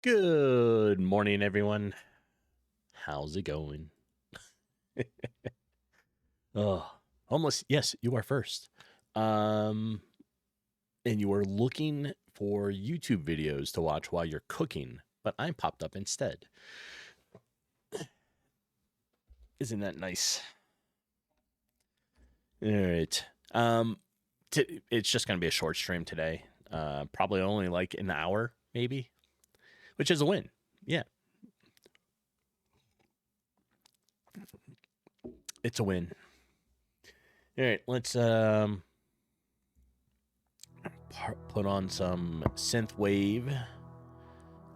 Good morning, everyone. How's it going? Oh, homeless. Yes, you are first. And you are looking for YouTube videos to watch while you're cooking, but I popped up instead. Isn't that nice? All right. It's just gonna be a short stream today. Probably only like an hour, maybe, which is a win. Yeah, it's a win. All right, let's put on some synth wave.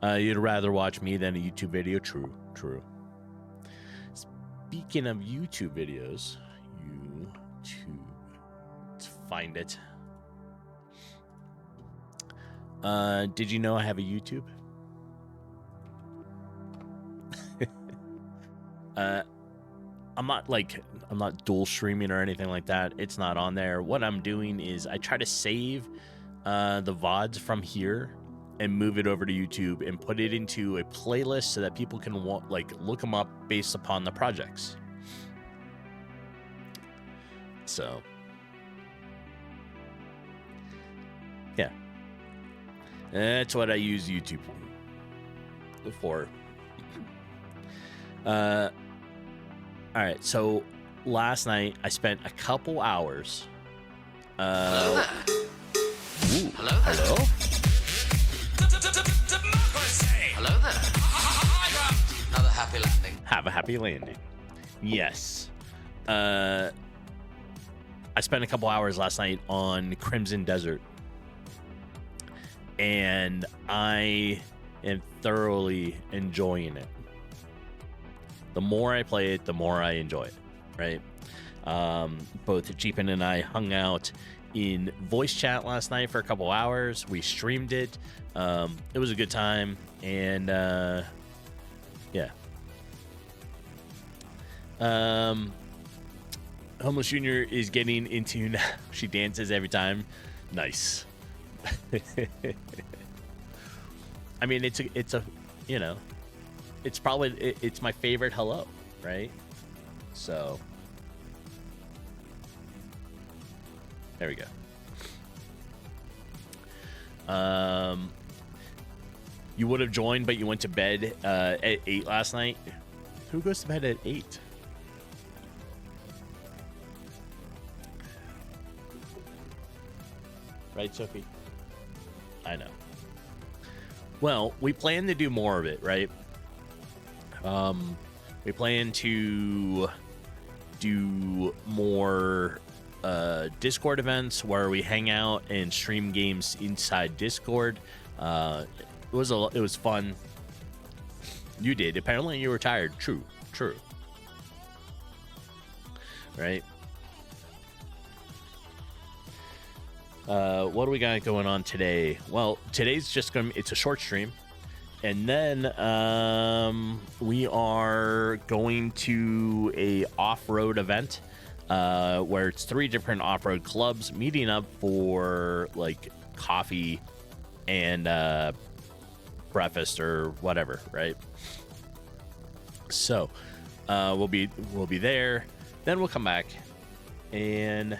You'd rather watch me than a YouTube video? True. Speaking of YouTube videos, YouTube. Let's find it. Did you know I have a YouTube? I'm not dual streaming or anything like that. It's not on there. What I'm doing is I try to save the VODs from here and move it over to YouTube and put it into a playlist so that people can look them up based upon the projects. So, yeah, that's what I use YouTube for. All right, so last night I spent a couple hours. Hello there. Ooh, Hello there. hello? Hello there. Another happy landing. Have a happy landing. Yes. I spent a couple hours last night on Crimson Desert, and I am thoroughly enjoying it. The more I play it, the more I enjoy it, right? Both Jeepin and I hung out in voice chat last night for a couple hours. We streamed it. It was a good time, and yeah. Homeless Junior is getting into now. She dances every time. Nice. I mean, it's a you know, it's probably it's my favorite hello, right? So there we go. You would have joined, but you went to bed at 8 last night. Who goes to bed at 8? Right, Sophie? I know. Well, we plan to do more of it, right? We plan to do more Discord events where we hang out and stream games inside Discord. It was fun. You did. Apparently you were tired. True. Right? What do we got going on today? Well, today's just it's a short stream. And then we are going to a off-road event where it's 3 different off-road clubs meeting up for like coffee and breakfast or whatever, right? So we'll be there. Then we'll come back, and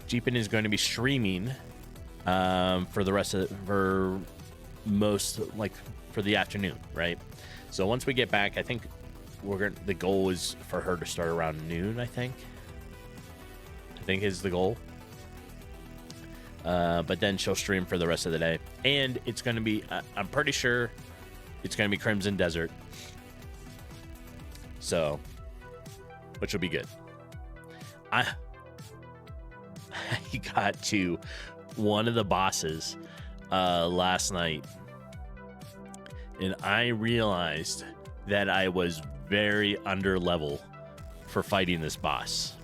Jeepin is going to be streaming for the rest of for the afternoon, right? So once we get back, I think the goal is for her to start around noon. I think is the goal. But then she'll stream for the rest of the day, and it's going to be I'm pretty sure it's going to be Crimson Desert, so which will be good. I got to one of the bosses last night, and I realized that I was very under level for fighting this boss.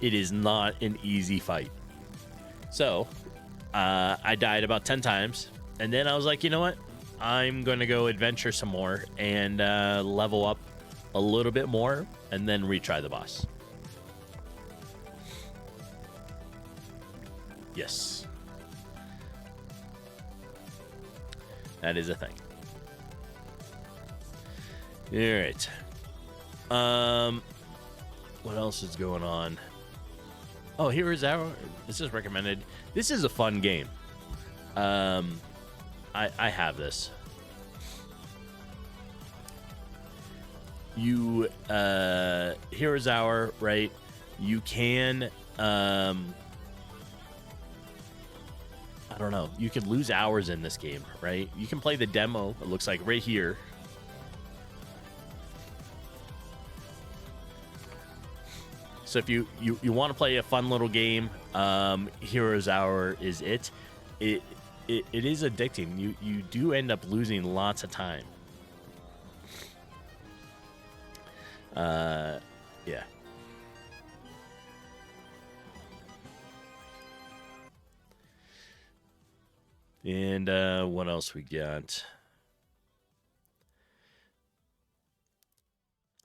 It is not an easy fight. So I died about 10 times, and then I was like, you know what? I'm going to go adventure some more and level up a little bit more, and then retry the boss. Yes. That is a thing. All right. What else is going on? Oh, here is our. This is recommended. This is a fun game. I have this. You here is our, right? You can I don't know. You could lose hours in this game, right? You can play the demo. It looks like right here. So if you want to play a fun little game, Heroes Hour is it. It is addicting. You do end up losing lots of time. Yeah. And what else we got?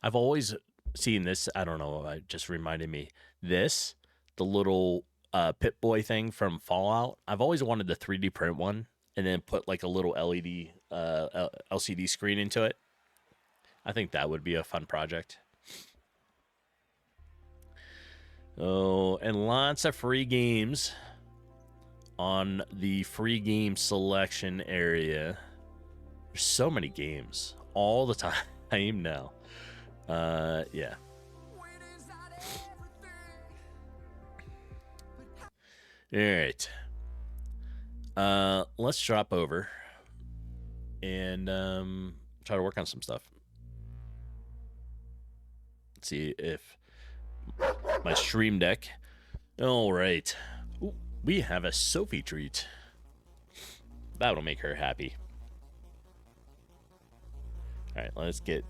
I've always seen this. I don't know. It just reminded me. This, the little Pip-Boy thing from Fallout. I've always wanted the 3D print one and then put like a little LED LCD screen into it. I think that would be a fun project. Oh, and lots of free games on the free game selection area. There's so many games all the time now. Yeah. All right. Let's drop over and try to work on some stuff. Let's see if my stream deck. All right. Ooh, we have a Sophie treat. That'll make her happy. All right, let's get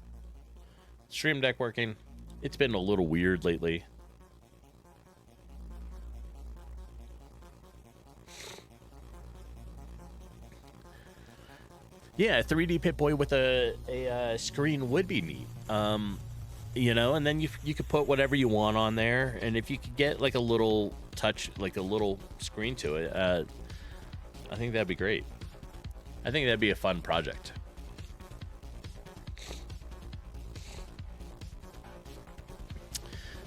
stream deck working. It's been a little weird lately. Yeah, a 3D Pip-Boy with a screen would be neat. You know, and then you could put whatever you want on there, and if you could get like a little touch, like a little screen to it, I think that'd be great. I think that'd be a fun project.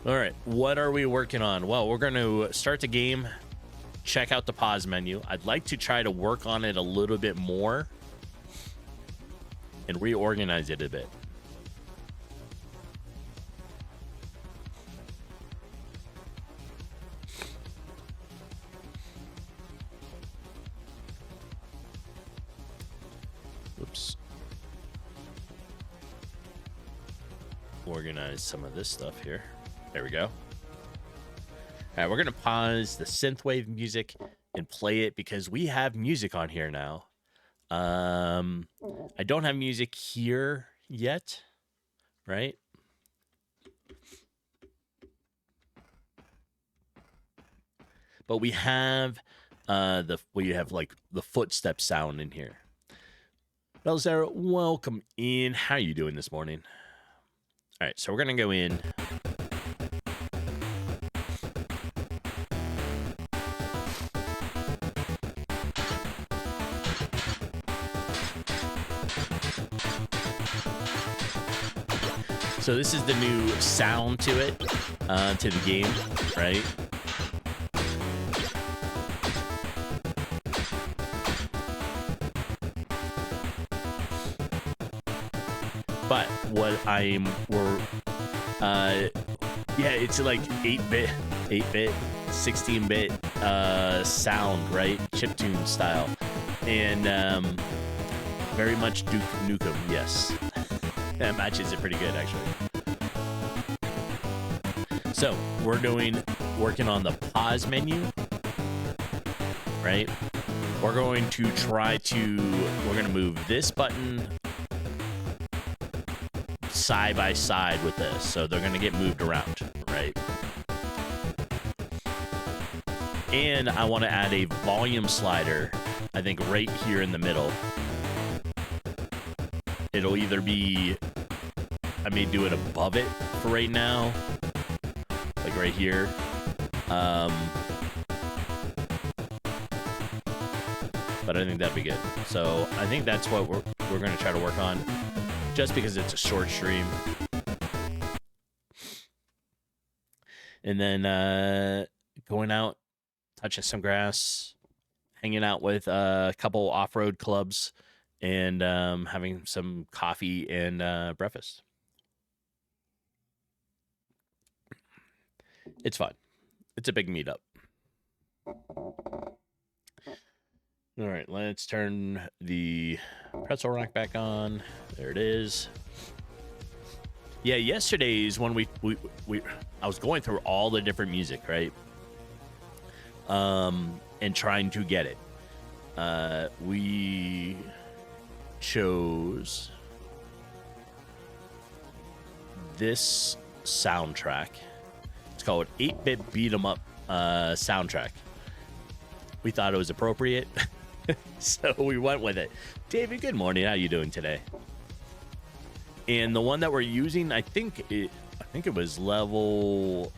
All right, what are we working on? Well, we're going to start the game, check out the pause menu. I'd like to try to work on it a little bit more and reorganize it a bit. Oops. Organize some of this stuff here. There we go. All right, we're going to pause the synthwave music and play it because we have music on here now. I don't have music here yet, right? But we have like the footstep sound in here. Well, Sarah, welcome in. How are you doing this morning? All right, so we're going to go in. So this is the new sound to it, to the game, right? But what yeah, it's like 8-bit, 16-bit sound, right? Chiptune style, and very much Duke Nukem, yes. That matches it pretty good, actually. So we're working on the pause menu, right? We're going to we're going to move this button side by side with this, so they're going to get moved around, right? And I want to add a volume slider, I think right here in the middle. It'll either be, I may do it above it for right now, like right here. but I think that'd be good. So I think that's what we're gonna try to work on, just because it's a short stream. And then going out, touching some grass, hanging out with a couple off-road clubs, and having some coffee and breakfast. It's fun. It's a big meetup. All right, let's turn the pretzel rack back on. There it is. Yeah, yesterday's when I was going through all the different music, right? And trying to get it. We chose this soundtrack. It's called 8-Bit Beat 'em Up soundtrack. We thought it was appropriate, so we went with it. David, good morning. How you doing today? And the one that we're using, I think it was level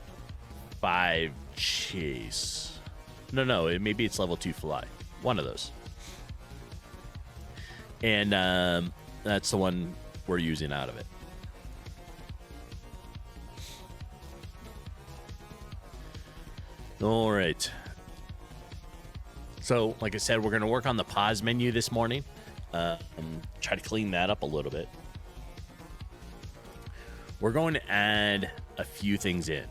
5 chase. No, maybe it's level 2 fly. One of those. And that's the one we're using out of it. All right. So, like I said, we're going to work on the pause menu this morning. Try to clean that up a little bit. We're going to add a few things in.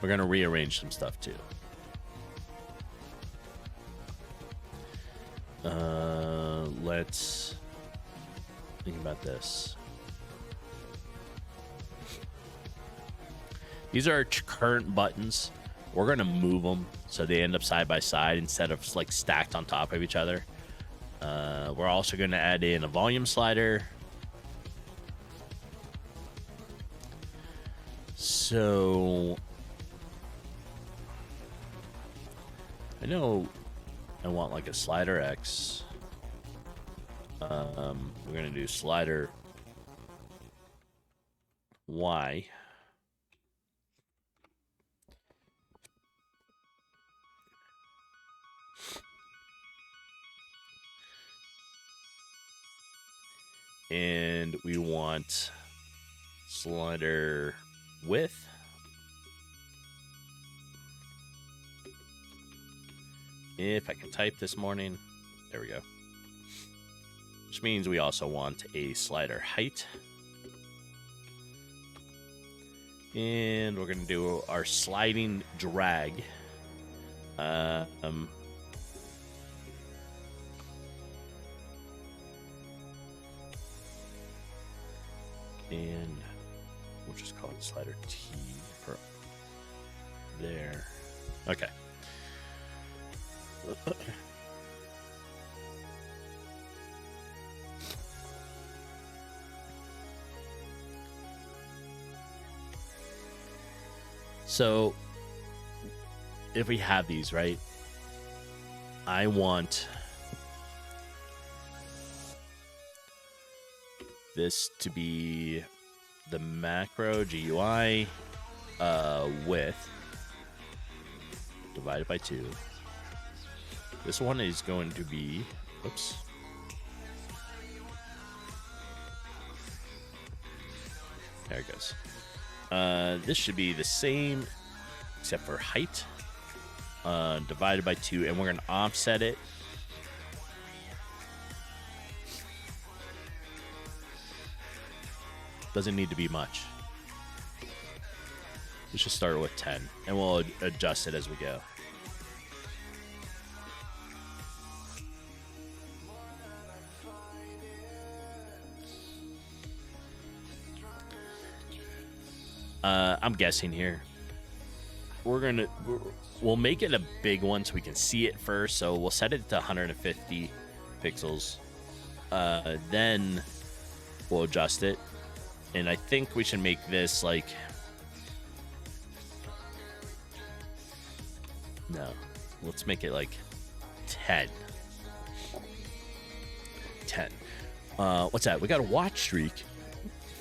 We're going to rearrange some stuff too. Let's think about this. These are our current buttons. We're going to move them so they end up side by side instead of like stacked on top of each other. We're also going to add in a volume slider. So I know I want like a slider X. We're going to do slider Y. And we want slider width. If I can type this morning. There we go. Which means we also want a slider height. And we're going to do our sliding drag. And we'll just call it slider T for there. Okay. So if we have these, right, I want this to be the macro GUI width divided by 2. This one is going to be, oops. There it goes. This should be the same except for height divided by 2, and we're going to offset it. Doesn't need to be much. Let's just start with 10, and we'll adjust it as we go. I'm guessing here. We'll make it a big one so we can see it first. So we'll set it to 150 pixels. Then we'll adjust it. And I think we should make this like... No. Let's make it like 10. 10. What's that? We got a watch streak.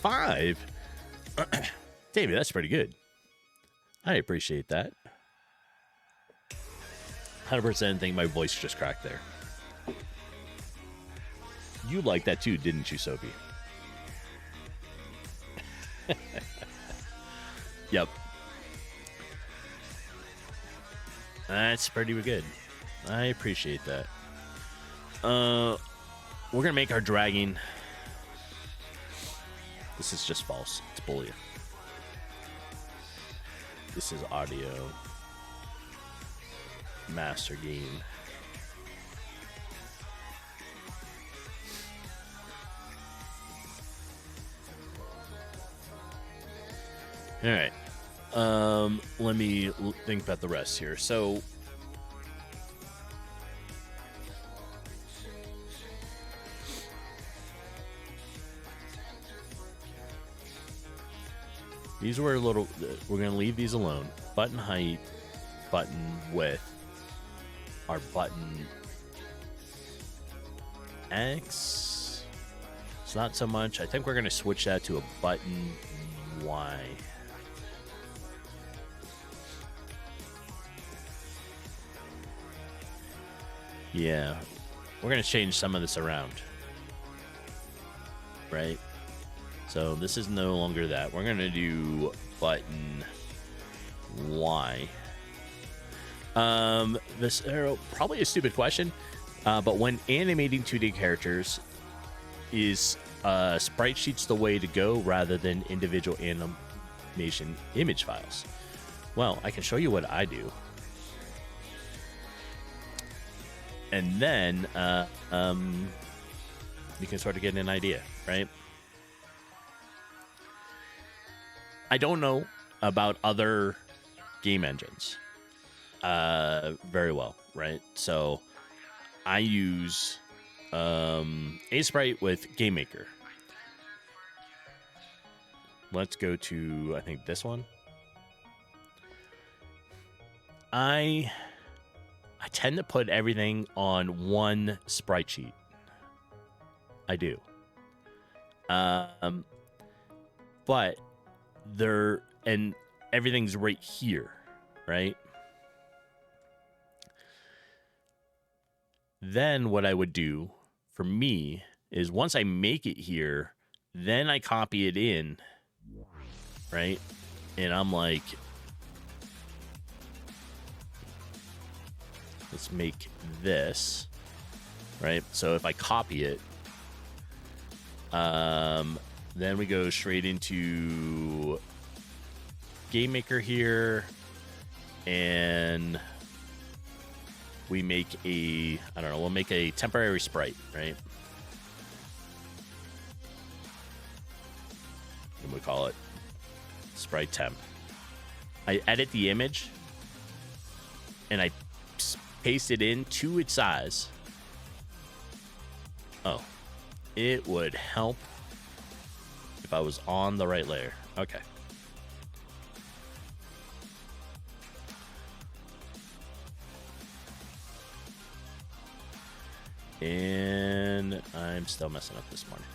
5. David, that's pretty good. I appreciate that. 100% think my voice just cracked there. You liked that too, didn't you, Sophie? Yep. That's pretty good. I appreciate that. We're gonna make our dragging. This is just false. It's Boolean. This is audio. Master gain. All right. Let me think about the rest here. So these were a little, we're going to leave these alone. Button height, button width, our button X. It's not so much. I think we're going to switch that to a button Y. Yeah, we're going to change some of this around. Right? So this is no longer that. We're going to do button Y. This probably a stupid question, but when animating 2D characters, is sprite sheets the way to go rather than individual animation image files? Well, I can show you what I do. And then you can sort of get an idea, right? I don't know about other game engines very well, right? So I use EightBitsaByte with GameMaker. Let's go to, I think, this one. I tend to put everything on one sprite sheet. I do. But and everything's right here, right? Then what I would do for me is once I make it here, then I copy it in, right? And I'm like, let's make this, right? So if I copy it, then we go straight into GameMaker here, and we make a, I don't know, we'll make a temporary sprite, right? And we call it sprite temp. I edit the image, and I paste it in to its size. Oh, it would help if I was on the right layer. Okay. And I'm still messing up this morning.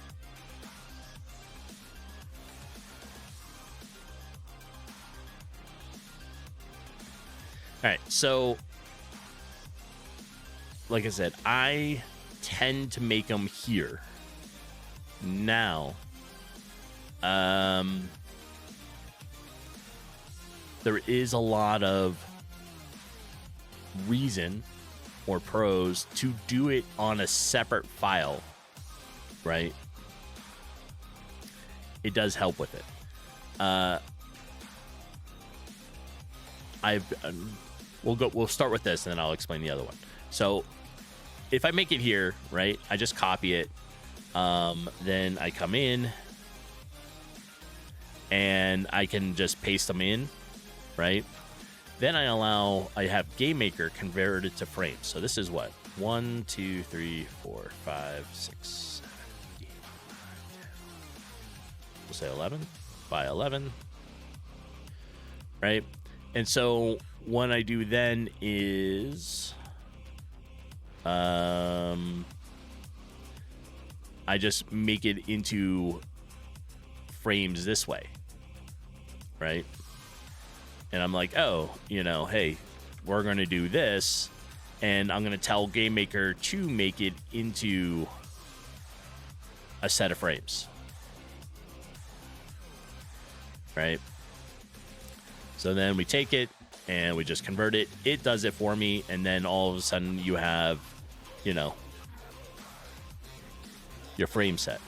All right, so like I said, I tend to make them here. Now, there is a lot of reason or pros to do it on a separate file, right? It does help with it. We'll start with this, and then I'll explain the other one. So if I make it here, right, I just copy it. Then I come in and I can just paste them in, right? Then I have GameMaker convert it to frames. So this is what? 1, 2, 3, 4, 5, 6, 7, 8, 9, 10. We'll say 11 by 11, right? And so what I do then is I just make it into frames this way, right? And I'm like, oh, hey, we're going to do this. And I'm going to tell GameMaker to make it into a set of frames. Right? So then we take it and we just convert it. It does it for me. And then all of a sudden you have, your frame set.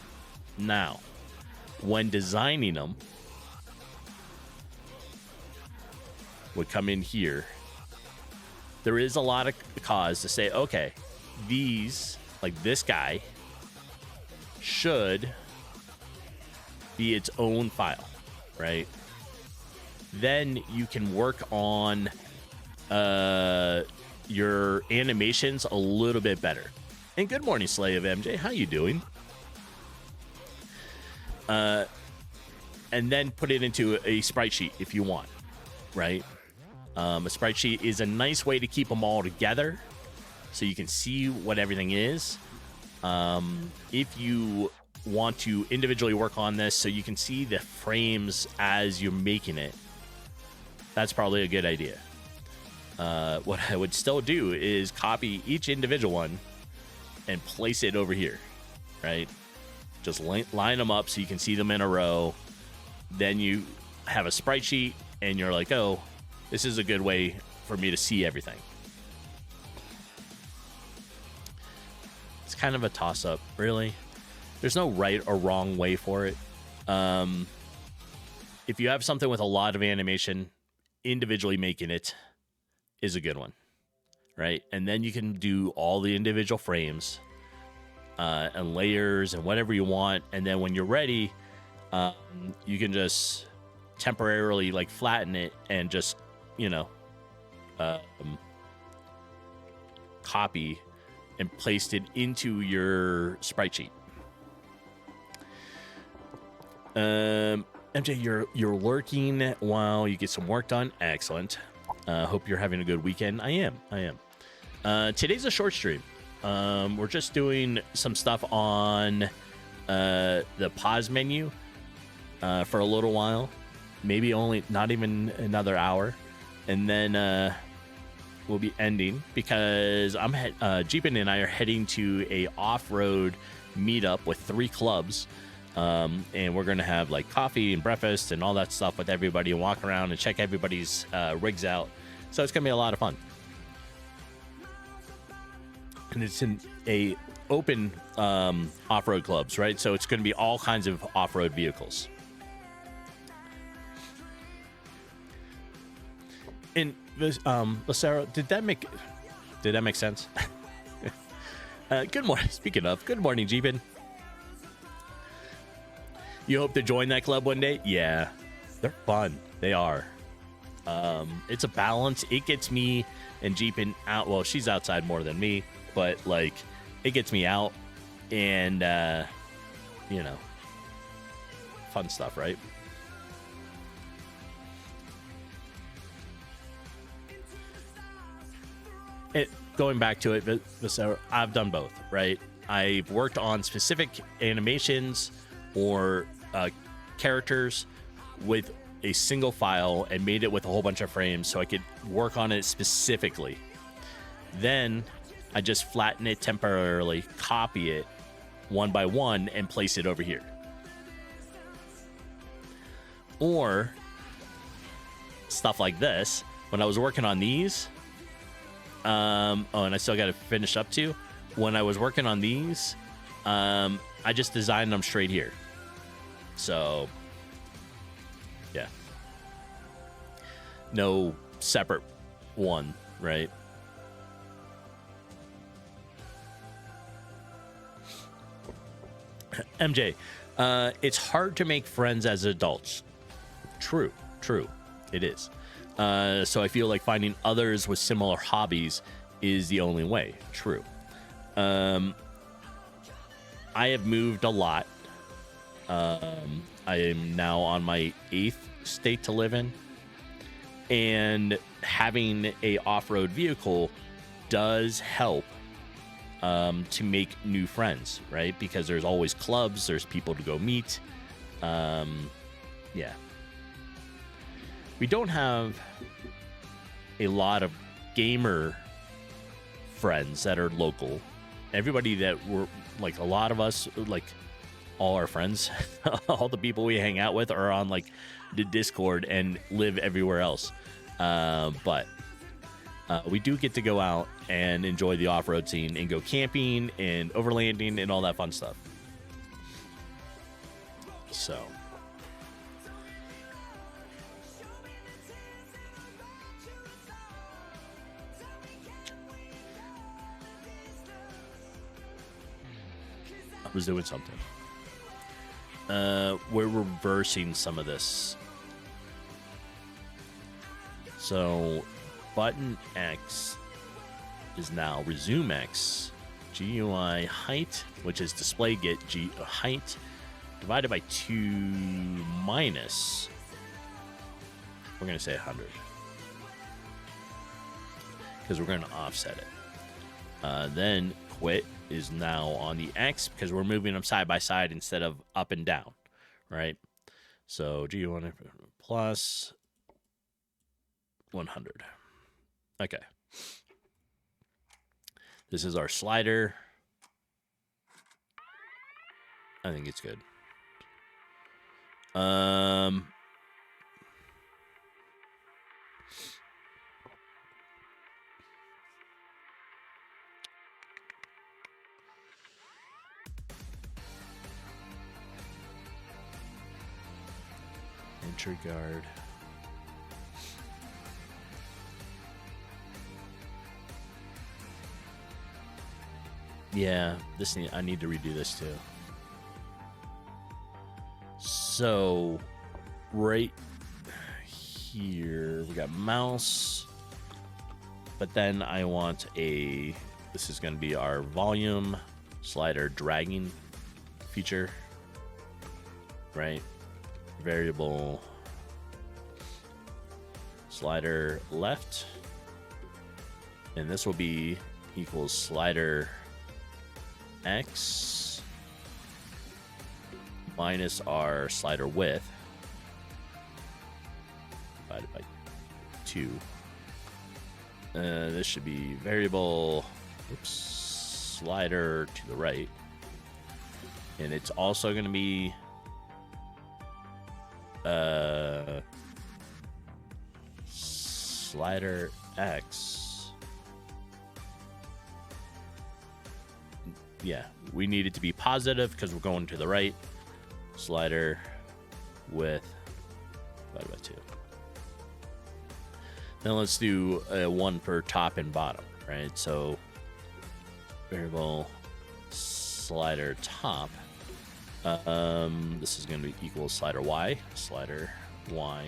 Now, when designing them, would come in here. There is a lot of cause to say, okay, these, like this guy, should be its own file, right? Then you can work on your animations a little bit better. And good morning, Slay of MJ. How you doing? And then put it into a sprite sheet if you want, right? A sprite sheet is a nice way to keep them all together so you can see what everything is. If you want to individually work on this so you can see the frames as you're making it, that's probably a good idea. What I would still do is copy each individual one and place it over here, right? Just line them up so you can see them in a row. Then you have a sprite sheet and you're like, oh, this is a good way for me to see everything. It's kind of a toss-up, really. There's no right or wrong way for it. If you have something with a lot of animation, individually making it is a good one, right? And then you can do all the individual frames and layers and whatever you want. And then when you're ready, you can just temporarily like flatten it and just, copy and paste it into your sprite sheet. MJ, you're lurking while you get some work done. Excellent. Hope you're having a good weekend. I am. Today's a short stream. We're just doing some stuff on the pause menu for a little while, maybe not even another hour, and then we'll be ending because Jeepin and I are heading to a off-road meetup with 3 clubs, and we're gonna have like coffee and breakfast and all that stuff with everybody and walk around and check everybody's rigs out. So it's gonna be a lot of fun. And it's in a open off-road clubs, right? So it's going to be all kinds of off-road vehicles. And Sarah, did that make sense? Good morning. Speaking of, good morning, Jeepin. You hope to join that club one day? Yeah, they're fun. They are. It's a balance. It gets me and Jeepin out. Well, she's outside more than me. But, like, it gets me out and, fun stuff, right? Going back to it, I've done both, right? I've worked on specific animations or characters with a single file and made it with a whole bunch of frames so I could work on it specifically. Then I just flatten it temporarily, copy it one by one, and place it over here. Or stuff like this. When I was working on these, and I still got to finish up too. When I was working on these, I just designed them straight here. So, yeah. No separate one, right? MJ, it's hard to make friends as adults. True. It is. So I feel like finding others with similar hobbies is the only way. True. I have moved a lot. I am now on my 8th state to live in. And having a off-road vehicle does help to make new friends, right? Because there's always clubs, there's people to go meet. Yeah. we don't have a lot of gamer friends that are local. Everybody that we're like, a lot of us, like all our friends, all the people we hang out with are on like the Discord and live everywhere else. But we do get to go out and enjoy the off-road scene and go camping and overlanding and all that fun stuff. So I was doing something. We're reversing some of this. So button X is now resume X, GUI height, which is display get height divided by 2 minus, we're going to say 100 because we're going to offset it. Then quit is now on the X because we're moving them side by side instead of up and down, right? So GUI plus 100. Okay. This is our slider. I think it's good. Entry guard. Yeah, I need to redo this too. So right here we got mouse, but then I want this is going to be our volume slider dragging feature, right? Variable slider left, and this will be equals slider X minus our slider width divided by 2. This should be variable slider to the right, and it's also going to be slider X. Yeah, we need it to be positive because we're going to the right. Slider width divided by 2. Now let's do 1 for top and bottom, right? So variable slider top. This is going to be equal slider Y. Slider Y.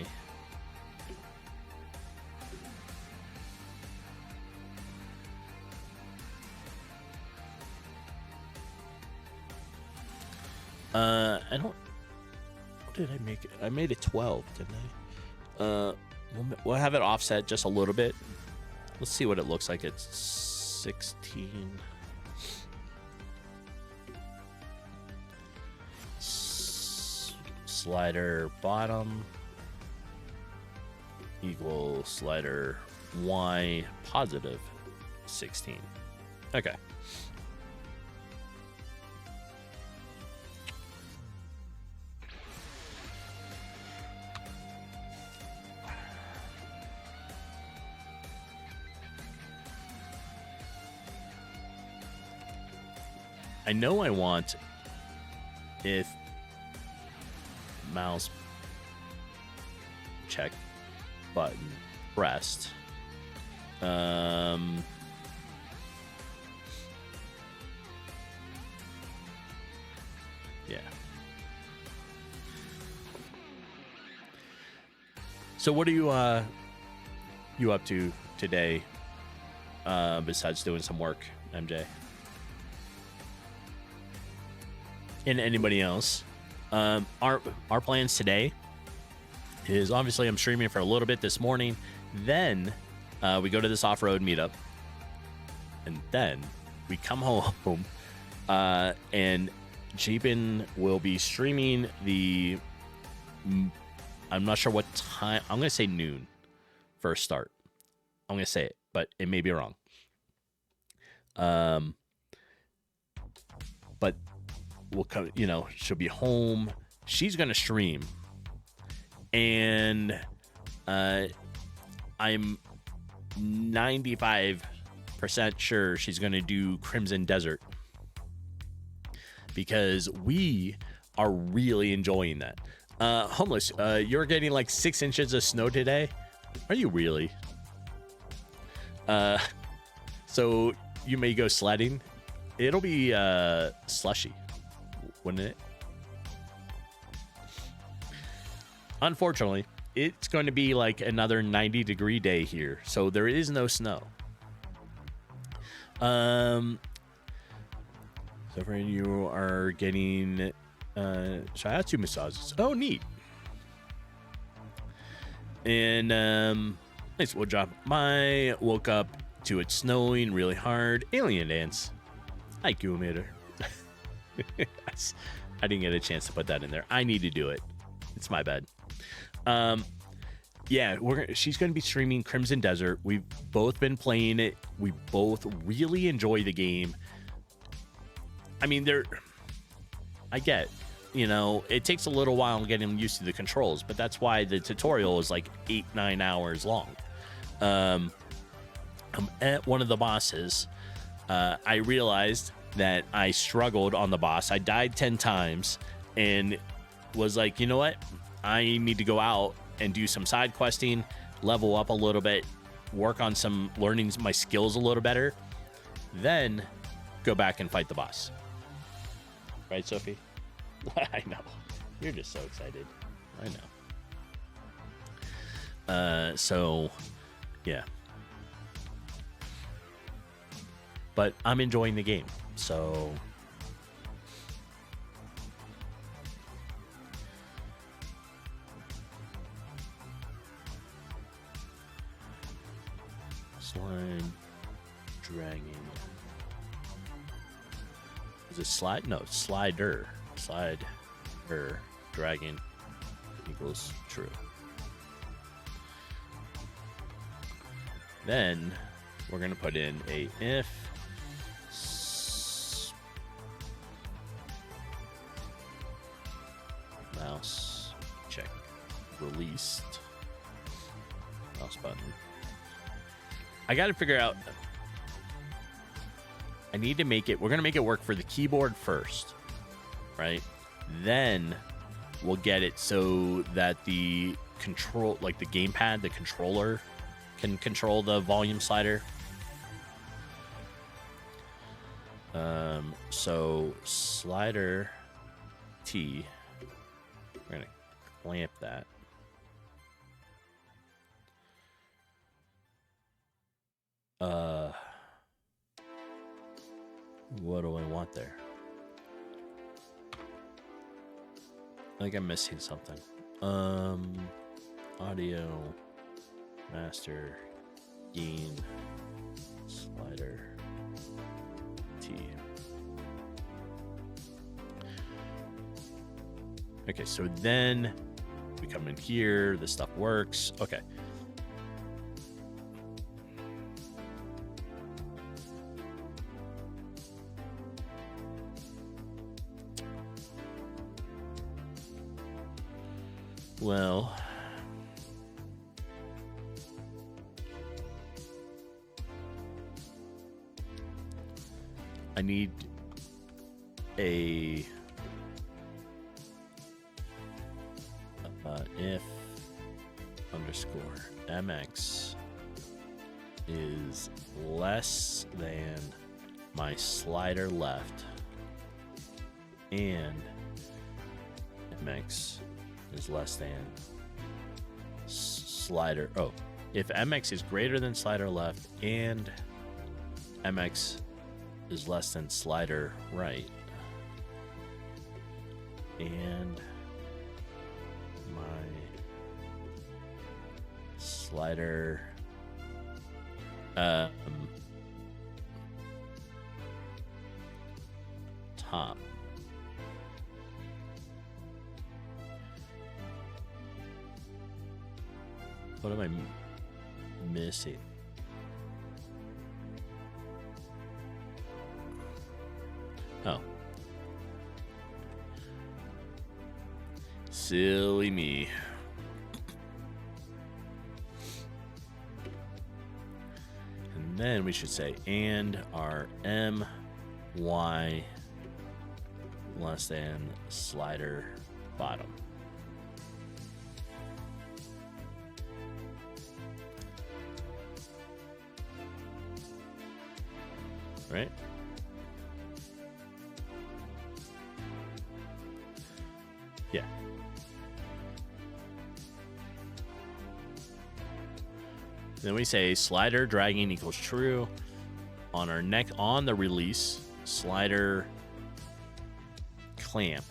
I don't. What did I make it? I made it 12, didn't I? We'll have it offset just a little bit. Let's see what it looks like. It's 16. Slider bottom equals slider Y positive 16. Okay. I know I want if mouse check button pressed. Yeah. So what are you up to today besides doing some work, MJ? And anybody else? Our plans today is obviously I'm streaming for a little bit this morning. Then we go to this off-road meetup, and then we come home, and Jabin will be streaming the I'm not sure what time. I'm going to say noon first start. I'm going to say it, but it may be wrong. But we'll come, she'll be home. She's going to stream. And I'm 95% sure she's going to do Crimson Desert. Because we are really enjoying that. Homeless, you're getting like 6 inches of snow today. Are you really? So you may go sledding. It'll be slushy, wouldn't it? Unfortunately, it's going to be like another 90-degree day here, so there is no snow. So friend, you are getting shiatsu massages. Oh, neat. And nice wood job. I woke up to it snowing really hard. Alien dance. Hi, GameMaker. I didn't get a chance to put that in there. I need to do it. It's my bad. Yeah, she's going to be streaming Crimson Desert. We've both been playing it. We both really enjoy the game. I mean, I get, it takes a little while getting used to the controls, but that's why the tutorial is like 8-9 hours long. I'm at one of the bosses. I realized that I struggled on the boss. I died 10 times and was like, you know what? I need to go out and do some side questing, level up a little bit, work on some learning my skills a little better, then go back and fight the boss. Right, Sophie? I know. You're just so excited. I know. So, yeah. But I'm enjoying the game, so... Slime dragging. Is it slide? No, slider. Slider dragon equals true. Then we're going to put in a if mouse check released mouse button. I got to figure out. I need to make it. We're going to make it work for the keyboard first, right? Then we'll get it so that the control, like the gamepad, the controller can control the volume slider. So slider T, we're going to clamp that. What do I want there? I think I'm missing something. Audio, master, gain, slider, T. Okay, so then we come in here, this stuff works. Okay. Well, I need a if underscore mx is less than my slider left and mx is less than slider. Oh, if mx is greater than slider left and mx is less than slider right, and my slider top What am I missing? Oh. Silly me. And then we should say, and our my less than slider bottom. Right? Yeah. Then we say slider dragging equals true. On our on the release, slider clamp.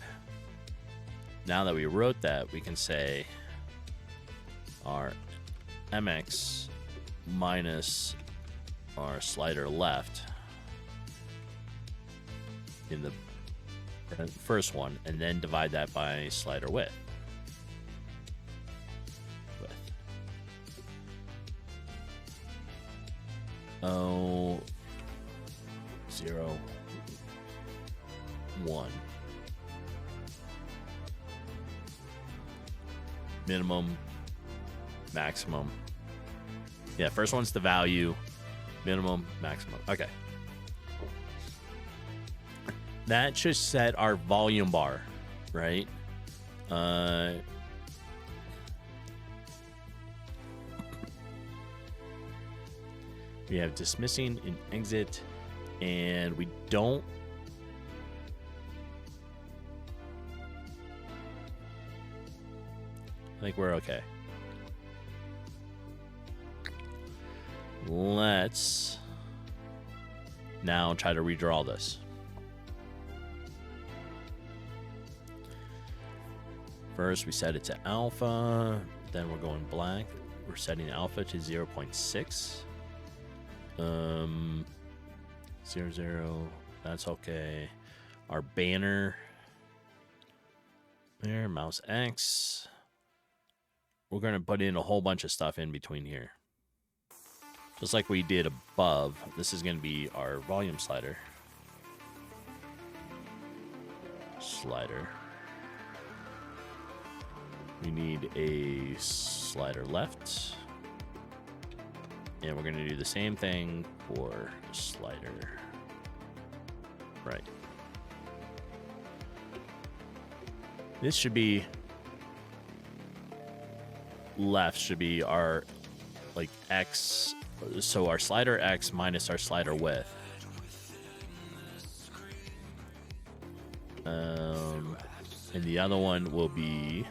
Now that we wrote that, we can say our MX minus our slider left in the first one, and then divide that by slider width. Oh, 0, 1. Minimum, maximum. Yeah, first one's the value. Minimum, maximum. Okay. That should set our volume bar, right? We have dismissing and exit, and we don't. I think we're okay. Let's now try to redraw this. First, we set it to alpha, then we're going black. We're setting alpha to 0.6. 0, that's okay. Our banner there, mouse X. We're going to put in a whole bunch of stuff in between here. Just like we did above, this is going to be our volume slider. We need a slider left. And we're going to do the same thing for slider right. This should be left, should be our like X. So our slider X minus our slider width. And the other one will be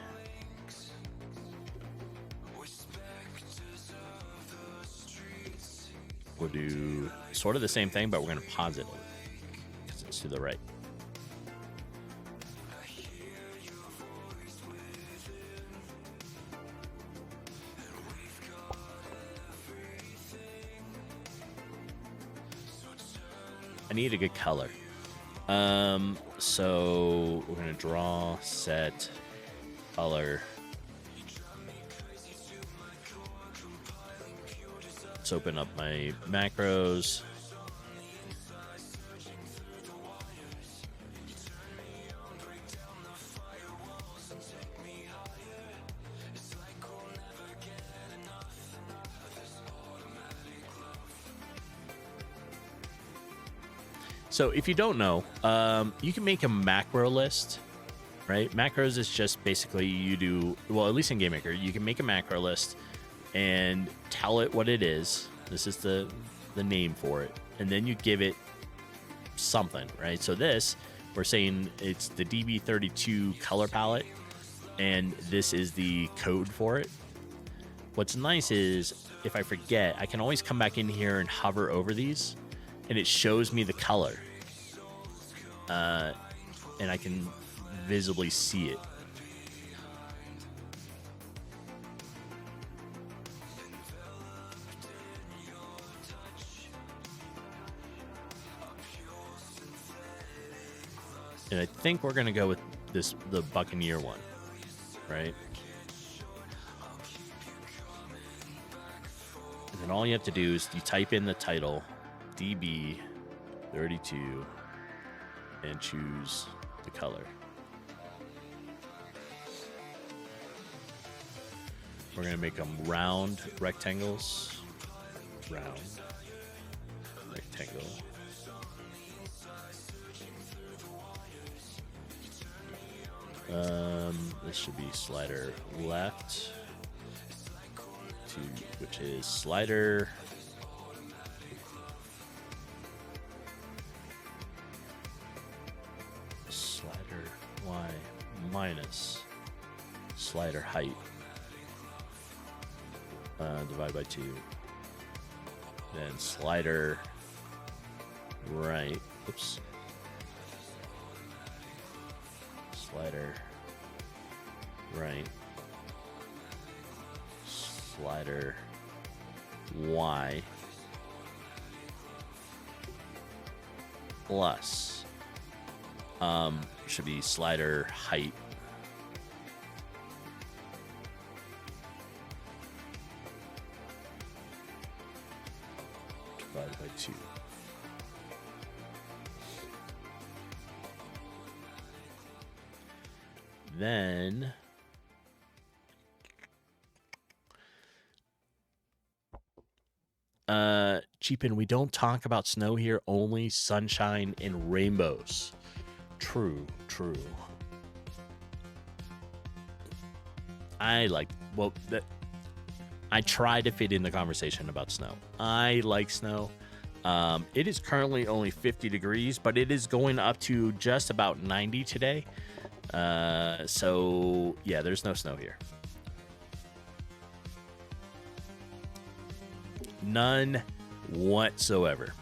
we'll do sort of the same thing, but we're going to pause it because it's to the right. I need a good color. So we're going to draw, set, color. Let's open up my macros. So if you don't know, you can make a macro list, right? Macros is just basically you do, well, at least in GameMaker, you can make a macro list and tell it what it is. This is the name for it. And then you give it something, right? So this, we're saying it's the DB32 color palette, and this is the code for it. What's nice is if I forget, I can always come back in here and hover over these, and it shows me the color. And I can visibly see it. And I think we're going to go with the Buccaneer one, right? And then all you have to do is you type in the title, DB32, and choose the color. We're going to make them round rectangles. Round rectangle. This should be slider left to, which is slider Y minus slider height divided by 2. Then slider right. Oops. Slider right. Slider Y plus should be slider height divided by 2. Then Cheapin, we don't talk about snow here, only sunshine and rainbows. True. I try to fit in the conversation about snow. I like snow. It is currently only 50 degrees, but it is going up to just about 90 today. So yeah, there's no snow here. None whatsoever.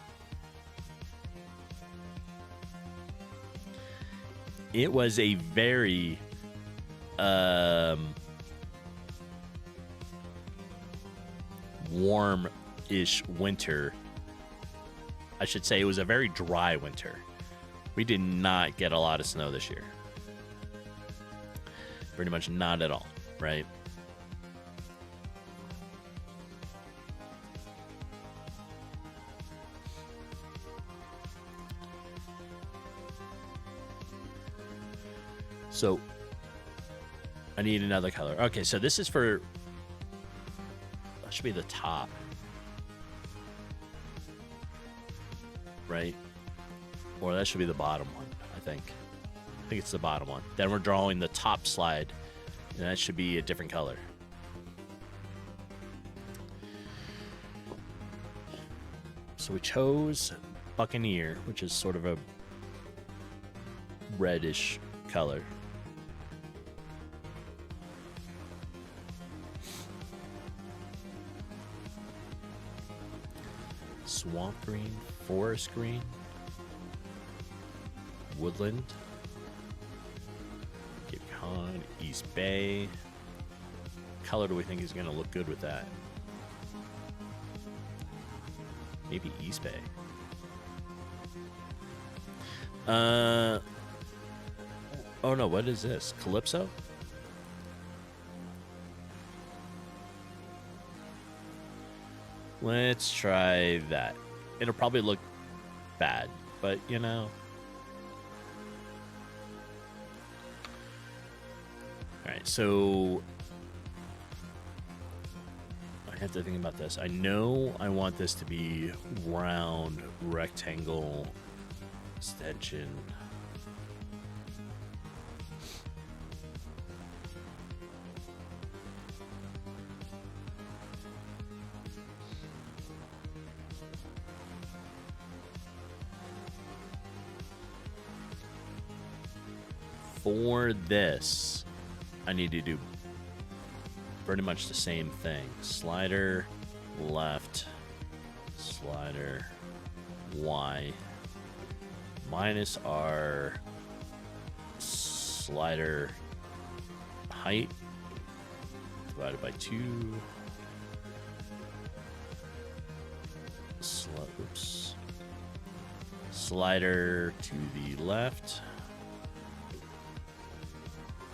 It was a very warm-ish winter. I should say it was a very dry winter. We did not get a lot of snow this year. Pretty much not at all, right? So I need another color. Okay, so this is for, that should be the top, right? Or that should be the bottom one, I think. I think it's the bottom one. Then we're drawing the top slide, and that should be a different color. So we chose Buccaneer, which is sort of a reddish color. Swamp green, forest green, woodland, Cape Cod, East Bay. Color do we think is going to look good with that? Maybe East Bay. Oh no, what is this? Calypso? Let's try that. It'll probably look bad, but you know. Alright, so I have to think about this. I know I want this to be round, rectangle, extension. For this, I need to do pretty much the same thing. Slider left, slider Y, minus our slider height divided by 2. Oops. Slider to the left.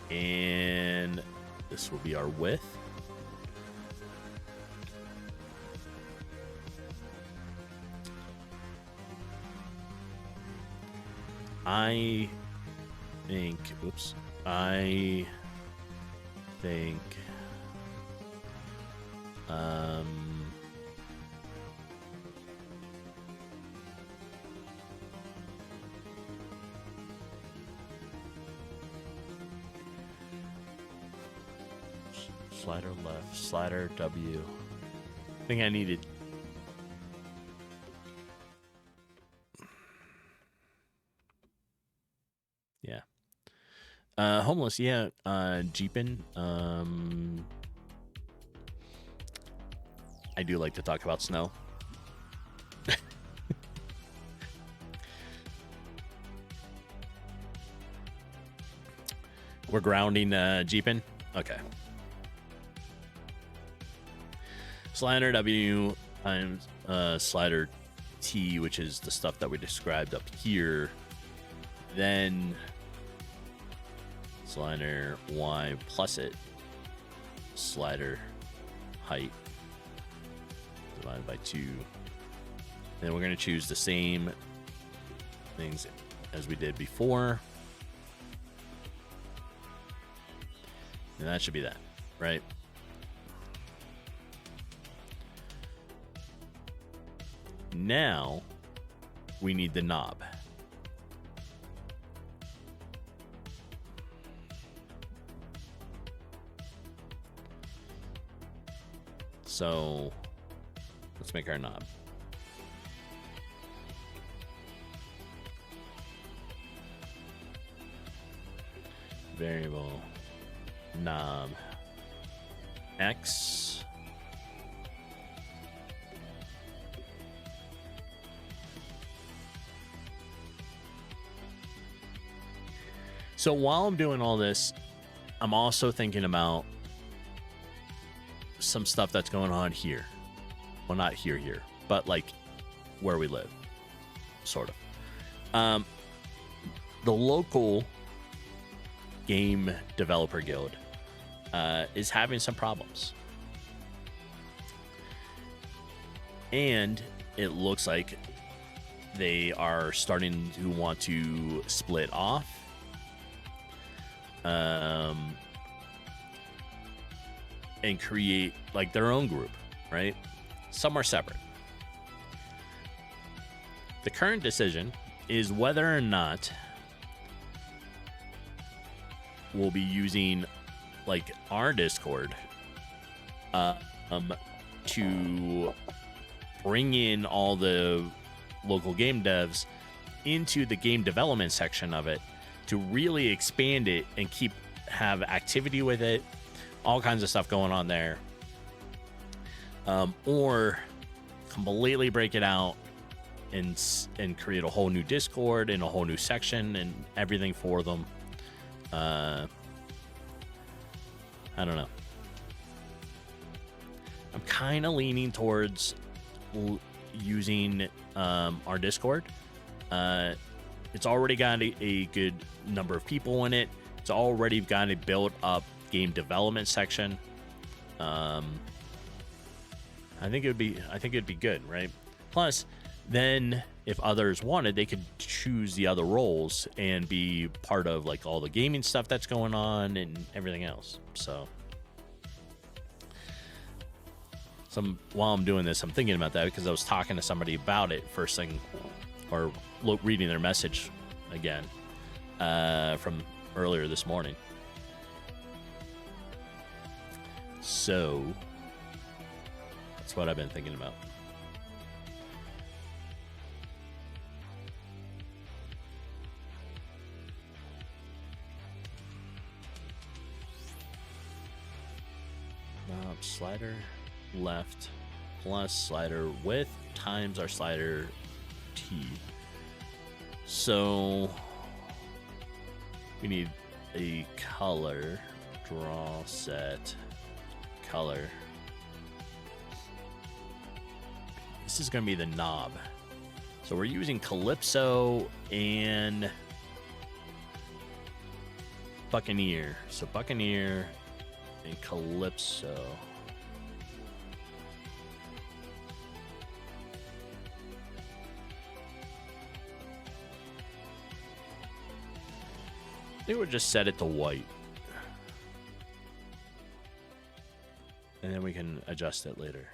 And this will be our width. I think, oops, I think, slider left, slider W. I think I needed. Yeah. Homeless, yeah. Jeepin. I do like to talk about snow. We're grounding Jeepin. Okay. Slider W times slider T, which is the stuff that we described up here. Then slider Y plus it. Slider height divided by 2. Then we're going to choose the same things as we did before. And that should be that, right? Now we need the knob. So let's make our knob. Variable knob X. So while I'm doing all this, I'm also thinking about some stuff that's going on here. Well, not here, but like where we live, sort of. The local game developer guild is having some problems. And it looks like they are starting to want to split off. And create like their own group, right? Some are separate. The current decision is whether or not we'll be using like our Discord to bring in all the local game devs into the game development section of it to really expand it and have activity with it, all kinds of stuff going on there, or completely break it out and create a whole new Discord and a whole new section and everything for them. I don't know. I'm kind of leaning towards using our Discord. It's already got a good number of people in it. It's already got a built up game development section. I think it'd be good, right? Plus, then if others wanted, they could choose the other roles and be part of like all the gaming stuff that's going on and everything else. So while I'm doing this, I'm thinking about that because I was talking to somebody about it first thing, or reading their message again from earlier this morning. So that's what I've been thinking about. Slider left plus slider width times our slider T. So we need a color, draw set, color. This is going to be the knob. So we're using Calypso and Buccaneer. So Buccaneer and Calypso. think we'll just set it to white. And then we can adjust it later.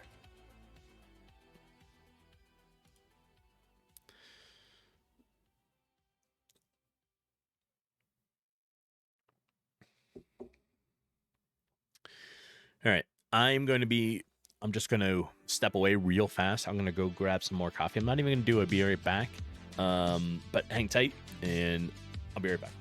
All right. I'm just going to step away real fast. I'm going to go grab some more coffee. I'm not even going to do a be right back. But hang tight and I'll be right back.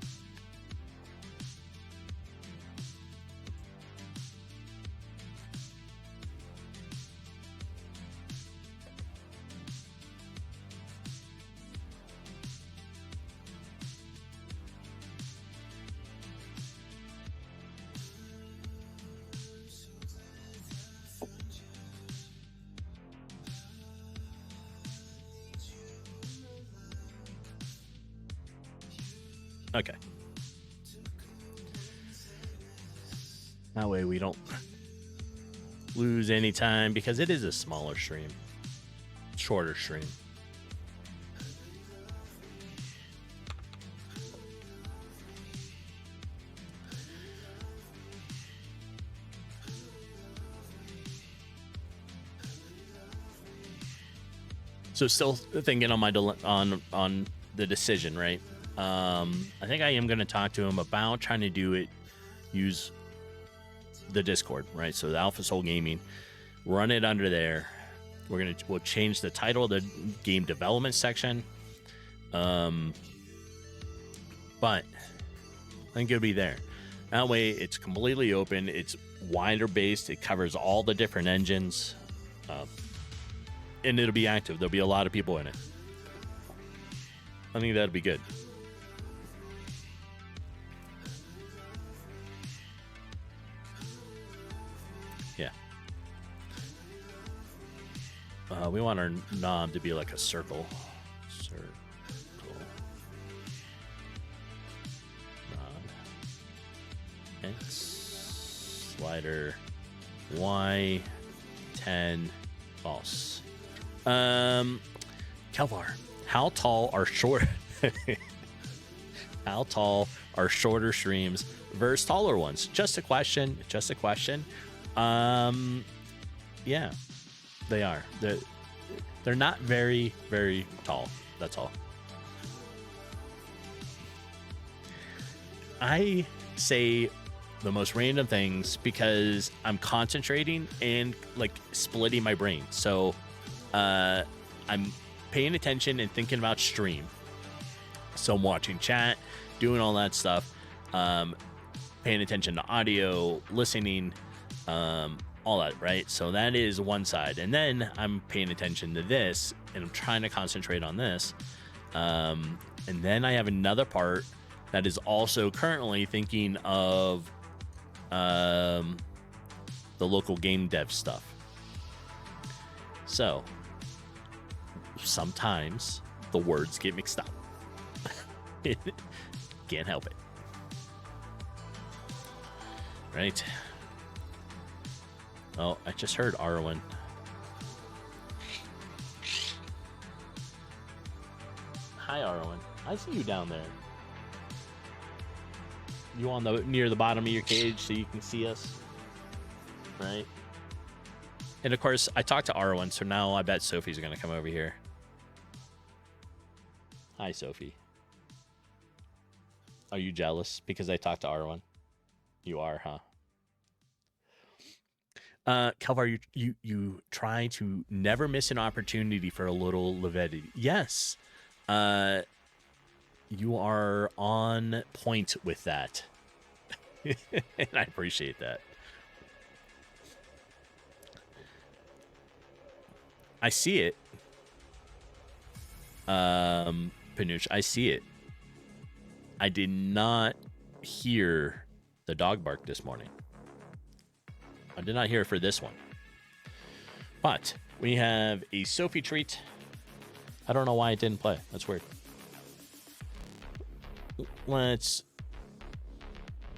Okay. That way we don't lose any time because it is a smaller stream, shorter stream. So still thinking on my on the decision, right? I think I am going to talk to him about trying to use the Discord, right? So the Alpha Soul Gaming, run it under there. We'll change the title of the game development section. But I think it'll be there. That way it's completely open. It's wider based. It covers all the different engines. And it'll be active. There'll be a lot of people in it. I think that'd be good. Yeah. We want our knob to be like a circle. Circle. Knob. X. Slider. Y. 10. False. Kelvar, how tall are shorter streams versus taller ones? Just a question. Yeah, they are. They're not very, very tall. That's all. I say the most random things because I'm concentrating and like splitting my brain. So I'm paying attention and thinking about stream. So I'm watching chat, doing all that stuff, paying attention to audio, listening, all that, right? So that is one side. And then I'm paying attention to this and I'm trying to concentrate on this. And then I have another part that is also currently thinking of the local game dev stuff. So sometimes the words get mixed up. Can't help it. Right. Oh, I just heard Arwen. Hi, Arwen. I see you down there. You on the near the bottom of your cage so you can see us, right? And of course, I talked to Arwen, so now I bet Sophie's gonna come over here. Hi, Sophie. Are you jealous because I talked to Arwen? You are, huh? Kelvar, you try to never miss an opportunity for a little levity. Yes. You are on point with that. And I appreciate that. I see it. Panuch, I see it. I did not hear the dog bark this morning. I did not hear it for this one. But we have a Sophie treat. I don't know why it didn't play. That's weird. Let's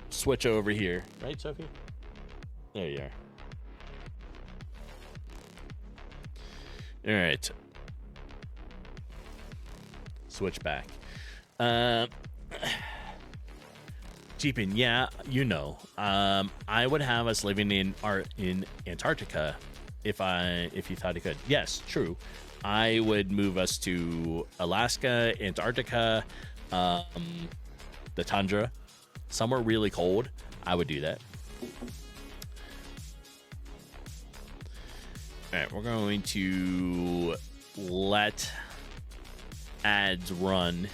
switch over here. Right, Sophie? There you are. All right. Switch back. Jeepin, yeah, you know. I would have us living in Antarctica if you thought it could. Yes, true. I would move us to Alaska, Antarctica, the tundra, somewhere really cold. I would do that. All right, we're going to let ads run.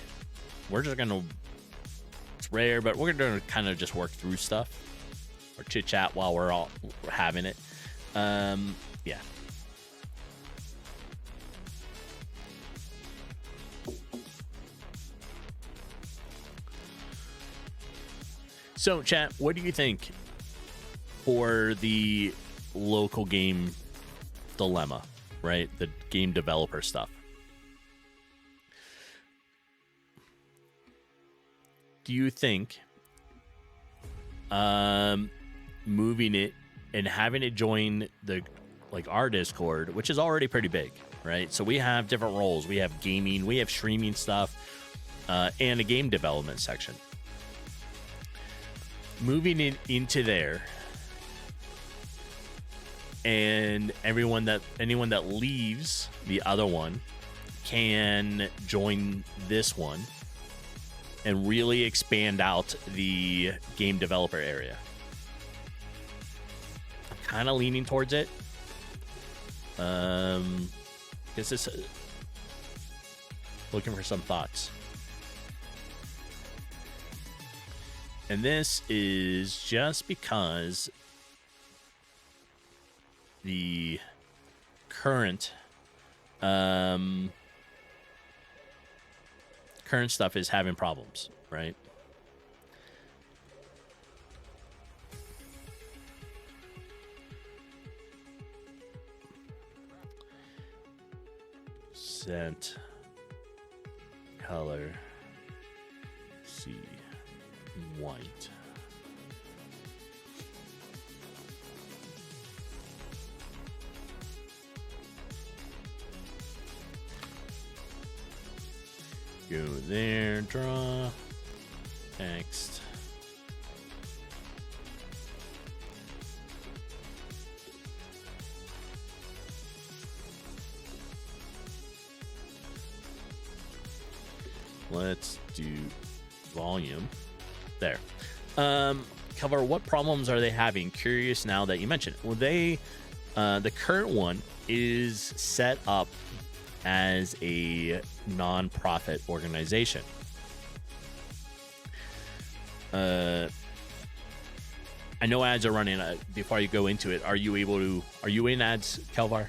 We're just gonna, it's rare, but we're gonna kind of just work through stuff or chit chat while we're having it. Yeah. So, chat, what do you think for the local game dilemma, right? The game developer stuff. Do you think moving it and having it join the our Discord, which is already pretty big, right? So we have different roles. We have gaming, we have streaming stuff, and a game development section. Moving it into there, and anyone that leaves the other one can join this one and really expand out the game developer area. I'm kind of leaning towards it. Guess it's looking for some thoughts. And this is just because the current stuff is having problems, right? Set color C white. Go there, draw, text. Let's do volume. There. Cover, what problems are they having? Curious now that you mentioned it. Well, the current one is set up as a non-profit organization. I know ads are running. Before you go into it, are you in ads, Kelvar?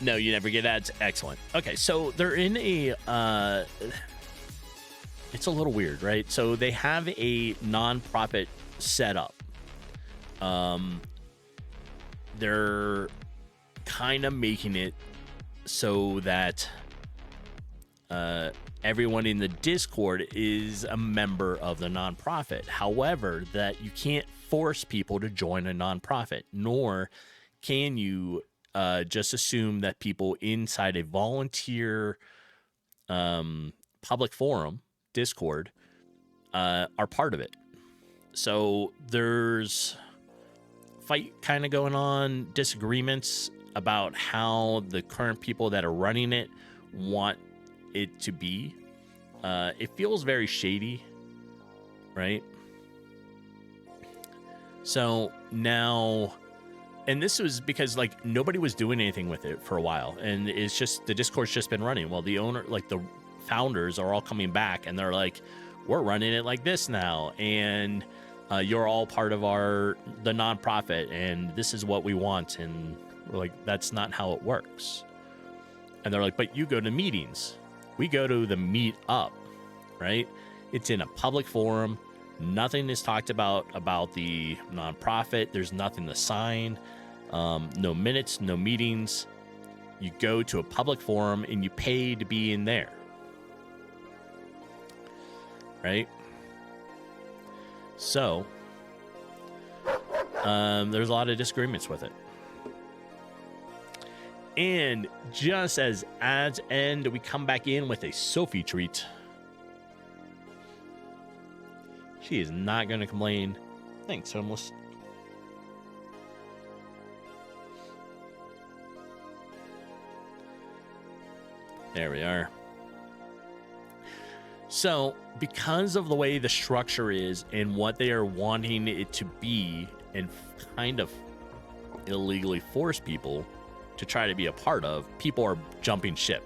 No, you never get ads. Excellent. Okay, so they're in a it's a little weird, right? So they have a non-profit setup. They're kind of making it so that everyone in the Discord is a member of the nonprofit. However, that you can't force people to join a nonprofit, nor can you just assume that people inside a volunteer public forum, Discord, are part of it. So there's fight kind of going on, disagreements about how the current people that are running it want it to be. It feels very shady, right? So now... And this was because nobody was doing anything with it for a while, and it's just the Discord's just been running. Well, the owner, the founders, are all coming back, and they're like, "We're running it like this now, and you're all part of the nonprofit, and this is what we want." And we're like, "That's not how it works." And they're like, "But you go to meetings. We go to the meet up, right? It's in a public forum. Nothing is talked about the nonprofit. There's nothing to sign. No minutes, no meetings. You go to a public forum and you pay to be in there." right? So there's a lot of disagreements with it. And just as ads end, we come back in with a Sophie treat. She is not going to complain. Thanks, Homeless. There we are. So, because of the way the structure is and what they are wanting it to be, and kind of illegally force people to try to be a part of, people are jumping ship.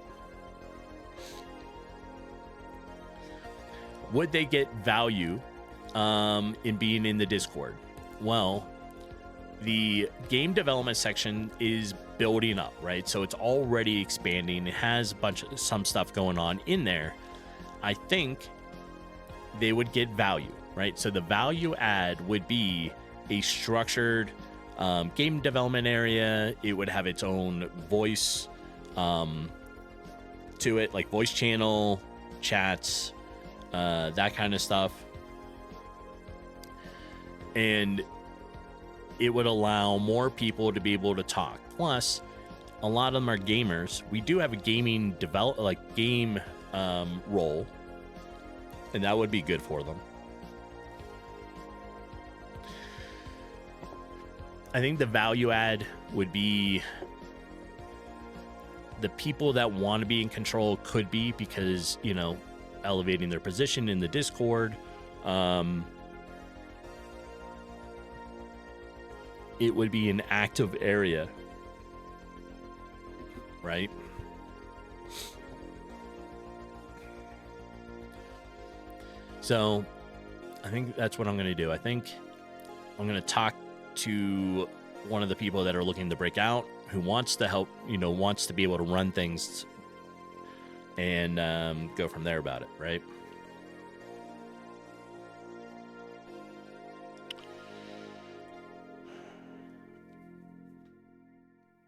Would they get value in being in the Discord? Well, the game development section is building up, right? So it's already expanding. It has some stuff going on in there. I think they would get value, right? So the value add would be a structured game development area. It would have its own voice to it, like voice channel, chats, that kind of stuff. And it would allow more people to be able to talk. Plus, a lot of them are gamers. We do have a gaming game role, and that would be good for them. I think the value add would be the people that want to be in control could be, because, you know, elevating their position in the Discord. It would be an active area, right? So I think that's what I'm going to do. I think I'm going to talk to one of the people that are looking to break out, who wants to help, you know, wants to be able to run things, and go from there about it, right?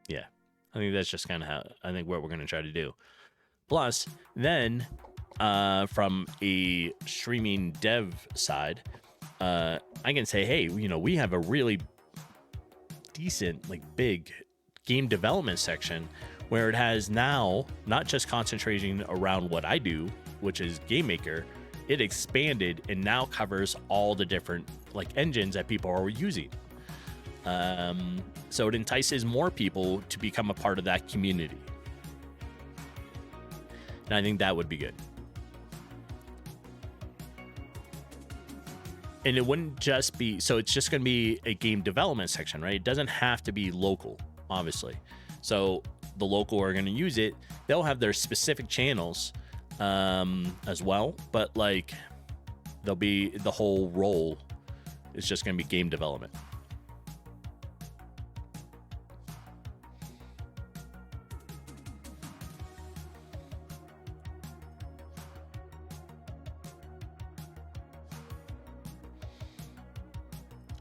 Yeah, I think that's just kind of what we're going to try to do. Plus, then from a streaming dev side, I can say, hey, you know, we have a really decent, like, big game development section where it has now not just concentrating around what I do, which is GameMaker. It expanded and now covers all the different, like, engines that people are using. So it entices more people to become a part of that community. And I think that would be good. And it wouldn't just be, so it's just going to be a game development section, right? It doesn't have to be local, obviously. So the local are going to use it. They'll have their specific channels as well, but, like, they'll be, the whole role is just going to be game development.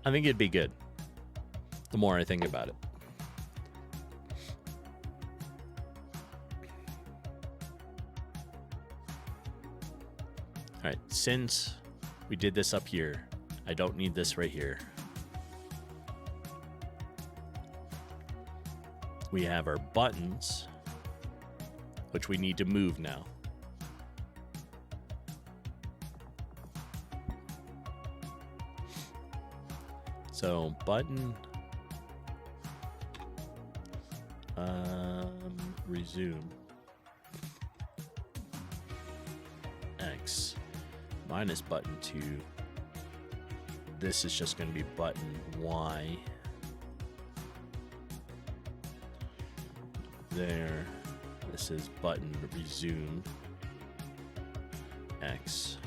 I think it'd be good the more I think about it. All right, since we did this up here, I don't need this right here. We have our buttons, which we need to move now. So button, resume, X, minus button 2. This is just going to be button Y. There. This is button resume, X.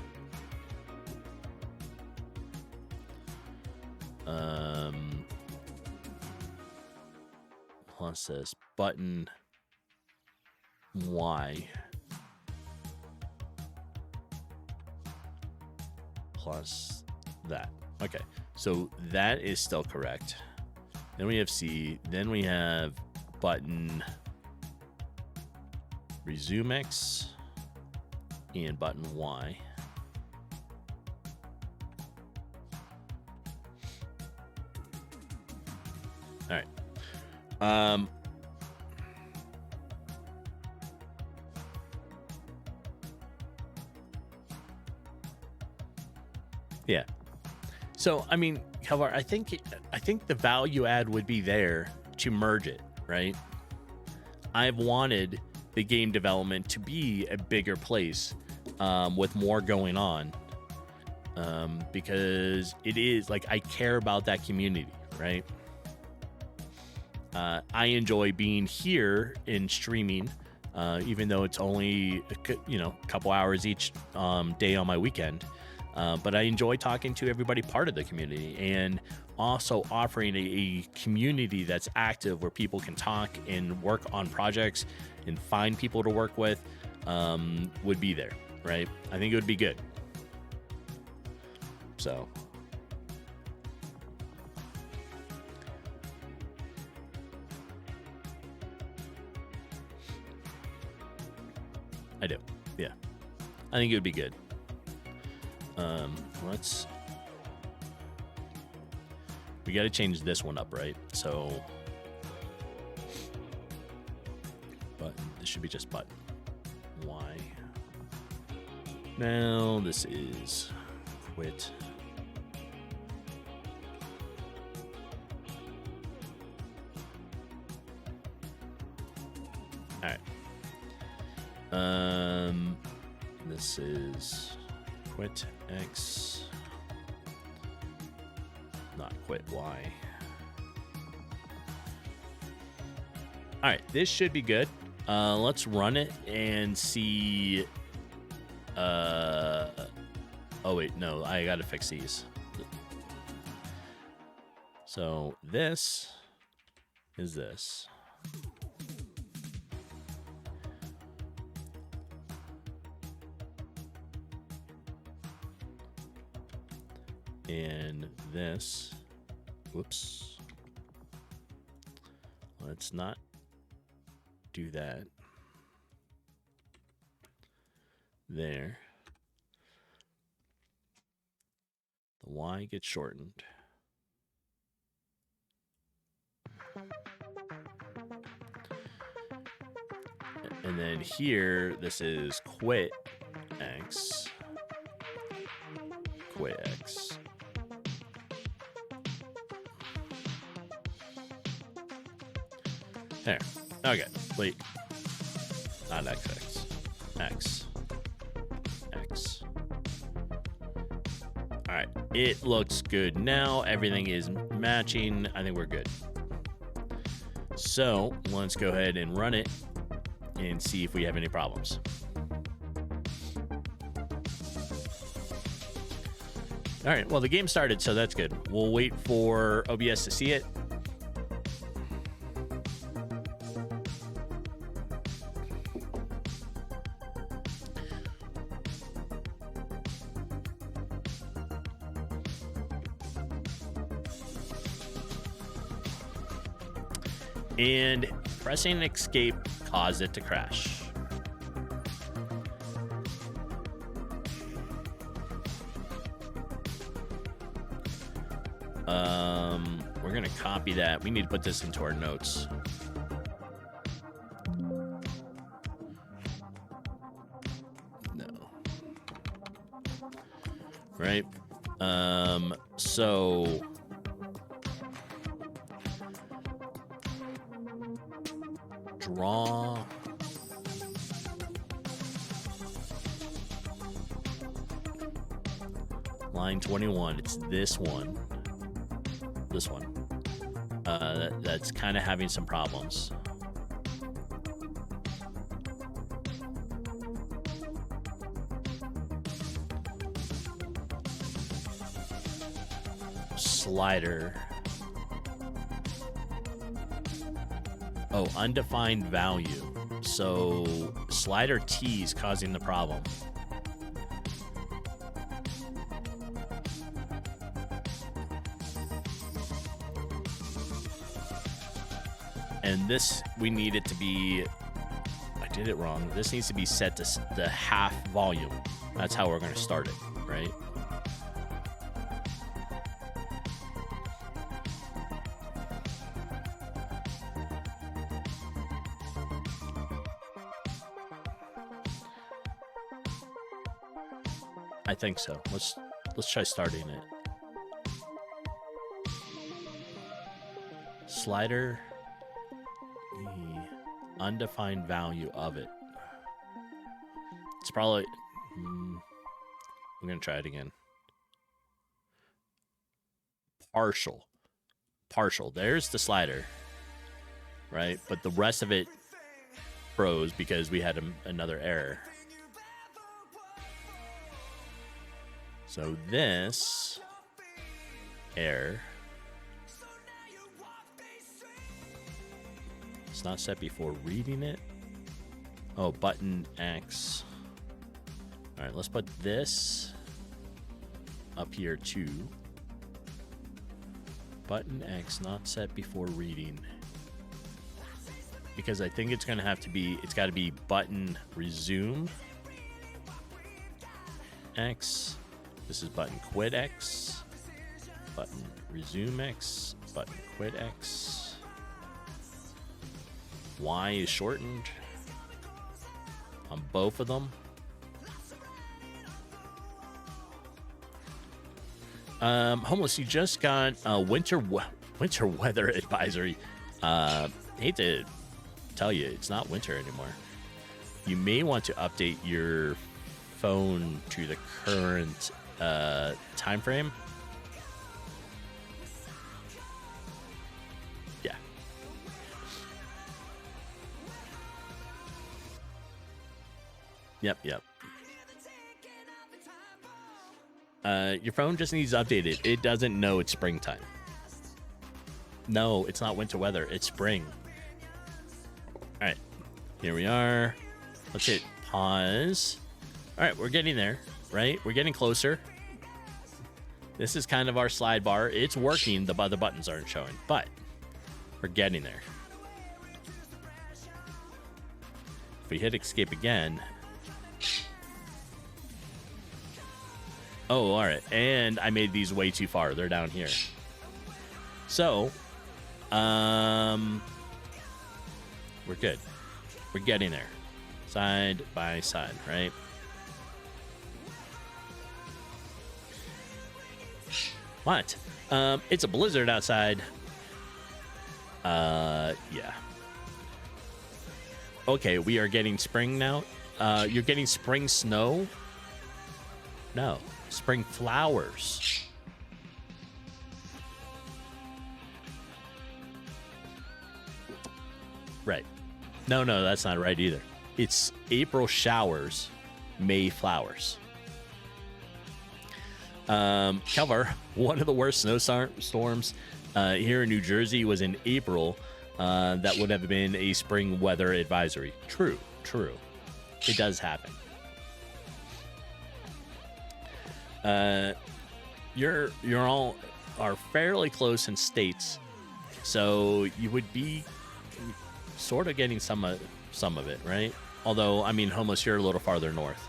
Plus this button Y plus that. Okay, so that is still correct. Then we have C. Then we have button resume X and button Y. All right. Yeah. So, I mean, however, I think the value add would be there to merge it, right? I've wanted the game development to be a bigger place with more going on because it is like I care about that community, right? I enjoy being here in streaming, even though it's only a couple hours each day on my weekend. But I enjoy talking to everybody part of the community and also offering a community that's active where people can talk and work on projects and find people to work with would be there, right? I think it would be good. So. I do. Yeah. I think it would be good. We got to change this one up, right? So, button. This should be just button. Y. Now this is quit. All right. This is quit X, not quit Y. All right, this should be good. Let's run it and see. Oh wait, no, I gotta fix these. So this is this. And this, whoops, let's not do that. There. The Y gets shortened. And then here, this is quit X. Quit X. There. Okay. Wait. Not XX. X. X. All right. It looks good now. Everything is matching. I think we're good. So let's go ahead and run it and see if we have any problems. All right. Well, the game started, so that's good. We'll wait for OBS to see it. And pressing escape caused it to crash. We're gonna copy that. We need to put this into our notes. No. Right? So draw line 21. It's this one. This one. That's kind of having some problems. Slider. Oh, undefined value. So slider T is causing the problem. And this, we need it to be, I did it wrong. This needs to be set to the half volume. That's how we're going to start it, right? I think so. Let's try starting it. Slider, the undefined value of it. It's probably. I'm gonna try it again. Partial. There's the slider, right? But the rest of it froze because we had another error. So this error. It's not set before reading it. Oh, button X. All right, let's put this up here too. Button X not set before reading. Because I think it's gonna have to be, it's gotta be button resume X. This is button quit X. Button resume X. Button quit X. Y is shortened on both of them. Homeless, you just got a winter weather advisory. Hate to tell you, it's not winter anymore. You may want to update your phone to the current time frame. Yeah. Yep. Your phone just needs updated. It doesn't know it's springtime. No, it's not winter weather. It's spring. All right, here we are. Let's hit pause. All right, we're getting there, right? We're getting closer. This is kind of our slide bar. It's working. The other buttons aren't showing, but we're getting there. If we hit escape again. Oh, all right. And I made these way too far. They're down here. So, we're good. We're getting there. Side by side, right? What? It's a blizzard outside. Yeah. Okay, we are getting spring now. You're getting spring snow? No. Spring flowers. Right. No, that's not right either. It's April showers, May flowers. Kelvar, one of the worst snowstorms here in New Jersey was in April. That would have been a spring weather advisory. True. It does happen. You're all are fairly close in states, so you would be sort of getting some of it, right? Although, I mean, Homeless, you're a little farther north.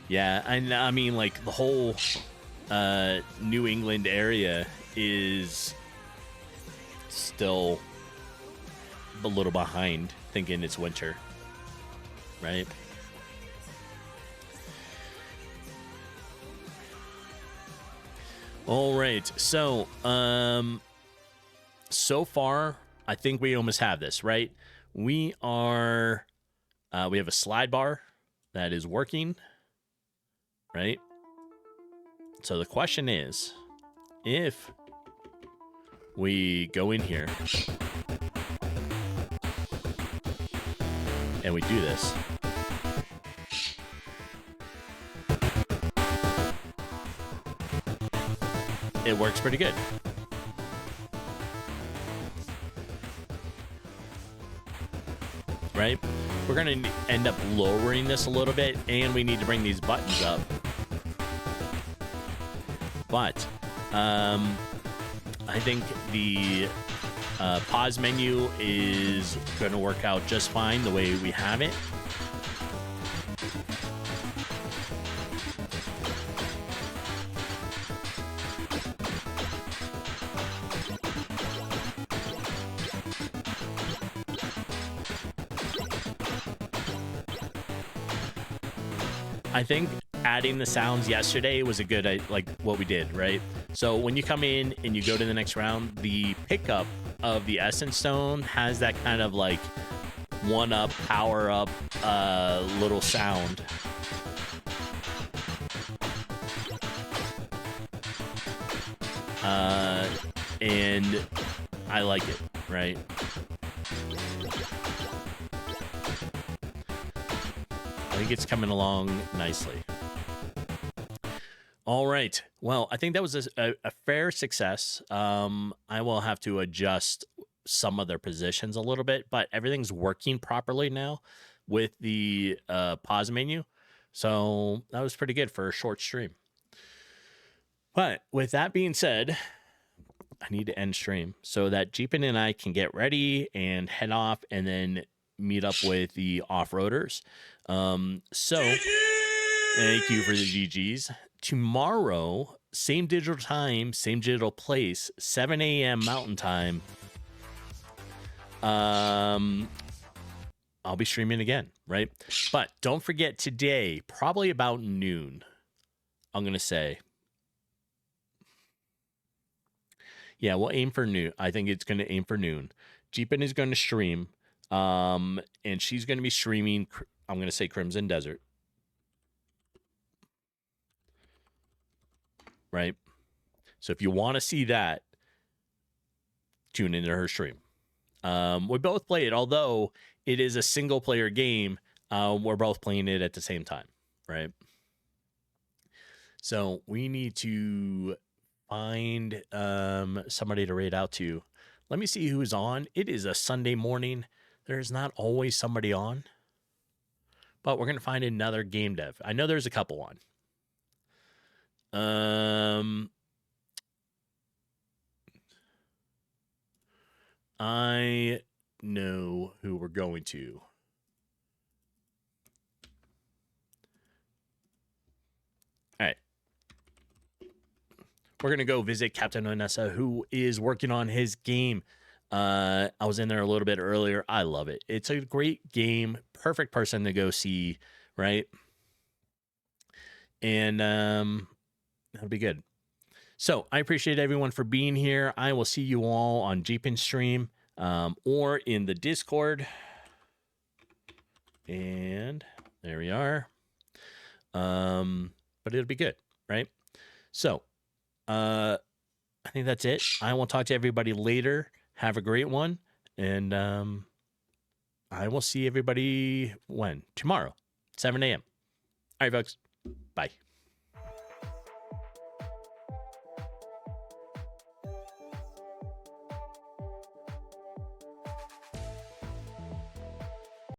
Yeah, I mean, like, the whole New England area is still a little behind, thinking it's winter, right? All right, so so far, I think we almost have this, right? We have a slide bar that is working, right? So the question is, if we go in here and we do this, it works pretty good. Right? We're going to end up lowering this a little bit, and we need to bring these buttons up. But I think the pause menu is going to work out just fine the way we have it. I think adding the sounds yesterday was a good, like what we did, right? So when you come in and you go to the next round, the pickup of the Essence Stone has that kind of like one up, power up little sound. And I like it, right? I think it's coming along nicely. All right. Well, I think that was a fair success. I will have to adjust some of their positions a little bit, but everything's working properly now with the pause menu. So that was pretty good for a short stream. But with that being said, I need to end stream so that Jeepin and I can get ready and head off and then meet up with the off-roaders. So thank you for the GGs. Tomorrow, same digital time, same digital place, 7 a.m. Mountain Time. I'll be streaming again, right? But don't forget today, probably about noon, I'm going to say. Yeah, we'll aim for noon. I think it's going to aim for noon. Jeepin is going to stream, and she's going to be streaming, I'm going to say Crimson Desert. Right? So if you want to see that, tune into her stream. We both play it, although it is a single-player game. We're both playing it at the same time, right? So we need to find somebody to raid out to. Let me see who's on. It is a Sunday morning. There's not always somebody on, but we're going to find another game dev. I know there's a couple on. I know who we're going to. All right. We're going to go visit Captain Onessa, who is working on his game. I was in there a little bit earlier. I love it. It's a great game. Perfect person to go see, right? And that'll be good. So I appreciate everyone for being here. I will see you all on Jeepin stream or in the Discord. And there we are. But it'll be good, right? So I think that's it. I will talk to everybody later. Have a great one. And I will see everybody when? Tomorrow, 7 a.m. All right, folks. Bye.